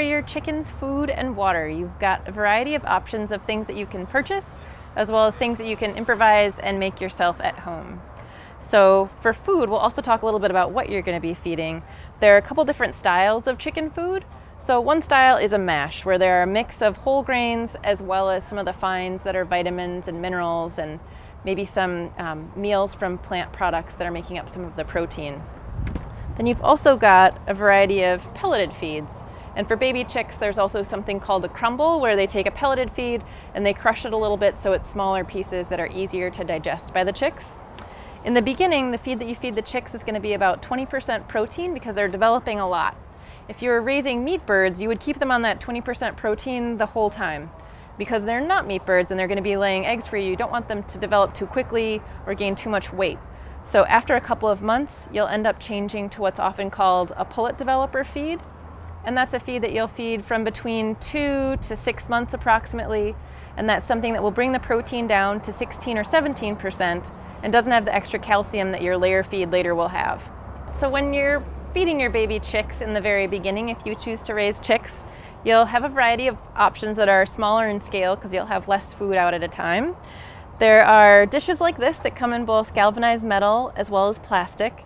for your chickens' food and water. You've got a variety of options of things that you can purchase, as well as things that you can improvise and make yourself at home. So for food, we'll also talk a little bit about what you're going to be feeding. There are a couple different styles of chicken food. So one style is a mash, where there are a mix of whole grains as well as some of the fines that are vitamins and minerals, and maybe some meals from plant products that are making up some of the protein. Then you've also got a variety of pelleted feeds. And for baby chicks, there's also something called a crumble, where they take a pelleted feed and they crush it a little bit so it's smaller pieces that are easier to digest by the chicks. In the beginning, the feed that you feed the chicks is going to be about 20% protein because they're developing a lot. If you were raising meat birds, you would keep them on that 20% protein the whole time. Because they're not meat birds and they're going to be laying eggs for you, you don't want them to develop too quickly or gain too much weight. So after a couple of months, you'll end up changing to what's often called a pullet developer feed. And that's a feed that you'll feed from between 2 to 6 months approximately. And that's something that will bring the protein down to 16 or 17% and doesn't have the extra calcium that your layer feed later will have. So when you're feeding your baby chicks in the very beginning, if you choose to raise chicks, you'll have a variety of options that are smaller in scale because you'll have less food out at a time. There are dishes like this that come in both galvanized metal as well as plastic.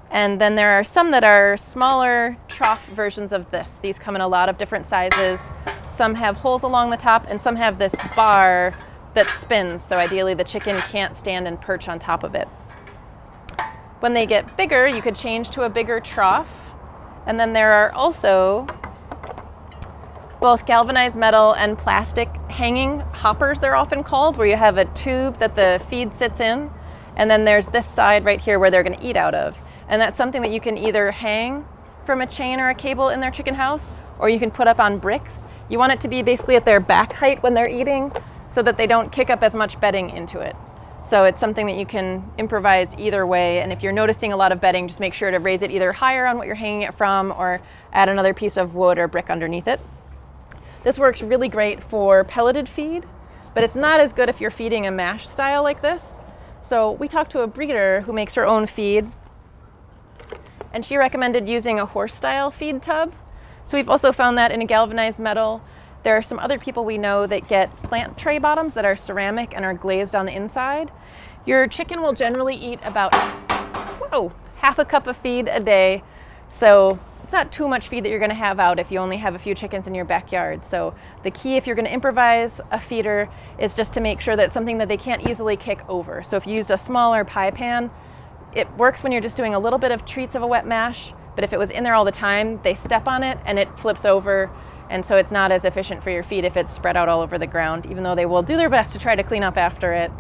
And then there are some that are smaller trough versions of this. These come in a lot of different sizes. Some have holes along the top and some have this bar that spins, so ideally the chicken can't stand and perch on top of it. When they get bigger, you could change to a bigger trough. And then there are also both galvanized metal and plastic hanging hoppers, they're often called, where you have a tube that the feed sits in, and then there's this side right here where they're going to eat out of. And that's something that you can either hang from a chain or a cable in their chicken house, or you can put up on bricks. You want it to be basically at their back height when they're eating so that they don't kick up as much bedding into it. So it's something that you can improvise either way, and if you're noticing a lot of bedding, just make sure to raise it either higher on what you're hanging it from or add another piece of wood or brick underneath it. This works really great for pelleted feed, but it's not as good if you're feeding a mash style like this. So we talked to a breeder who makes her own feed, and she recommended using a horse style feed tub. So we've also found that in a galvanized metal. There are some other people we know that get plant tray bottoms that are ceramic and are glazed on the inside. Your chicken will generally eat about half a cup of feed a day. So it's not too much feed that you're going to have out if you only have a few chickens in your backyard. So the key if you're going to improvise a feeder is just to make sure that it's something that they can't easily kick over. So if you used a smaller pie pan, it works when you're just doing a little bit of treats of a wet mash, but if it was in there all the time, they step on it and it flips over, and so it's not as efficient for your feed if it's spread out all over the ground, even though they will do their best to try to clean up after it.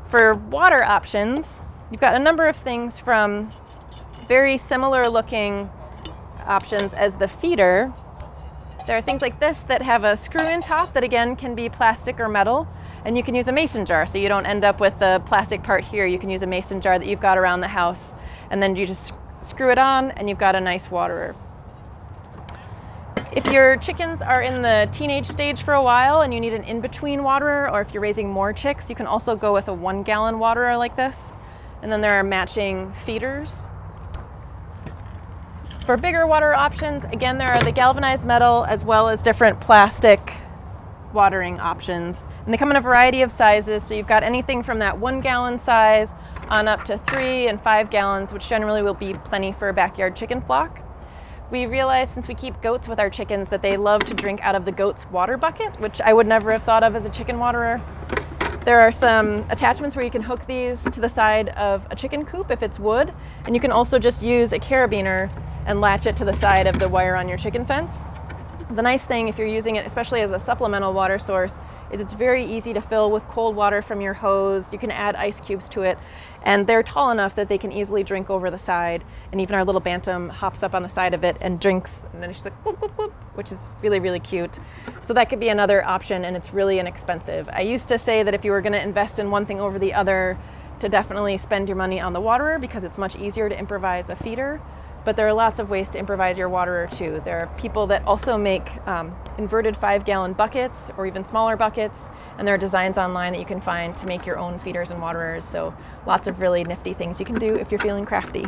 For water options, you've got a number of things from very similar looking options as the feeder. There are things like this that have a screw-in top that again can be plastic or metal, and you can use a mason jar so you don't end up with the plastic part here. You can use a mason jar that you've got around the house, and then you just screw it on and you've got a nice waterer. If your chickens are in the teenage stage for a while and you need an in-between waterer, or if you're raising more chicks, you can also go with a 1-gallon waterer like this. And then there are matching feeders. For bigger water options, again, there are the galvanized metal as well as different plastic watering options. And they come in a variety of sizes, so you've got anything from that 1-gallon size on up to 3 and 5 gallons, which generally will be plenty for a backyard chicken flock. We realized since we keep goats with our chickens that they love to drink out of the goat's water bucket, which I would never have thought of as a chicken waterer. There are some attachments where you can hook these to the side of a chicken coop if it's wood, and you can also just use a carabiner and latch it to the side of the wire on your chicken fence. The nice thing if you're using it, especially as a supplemental water source, is it's very easy to fill with cold water from your hose. You can add ice cubes to it, and they're tall enough that they can easily drink over the side. And even our little bantam hops up on the side of it and drinks, and then she's like, "Gloop, gloop, gloop," which is really, really cute. So that could be another option, and it's really inexpensive. I used to say that if you were going to invest in one thing over the other, to definitely spend your money on the waterer because it's much easier to improvise a feeder. But there are lots of ways to improvise your waterer too. There are people that also make inverted 5-gallon buckets or even smaller buckets, and there are designs online that you can find to make your own feeders and waterers. So lots of really nifty things you can do if you're feeling crafty.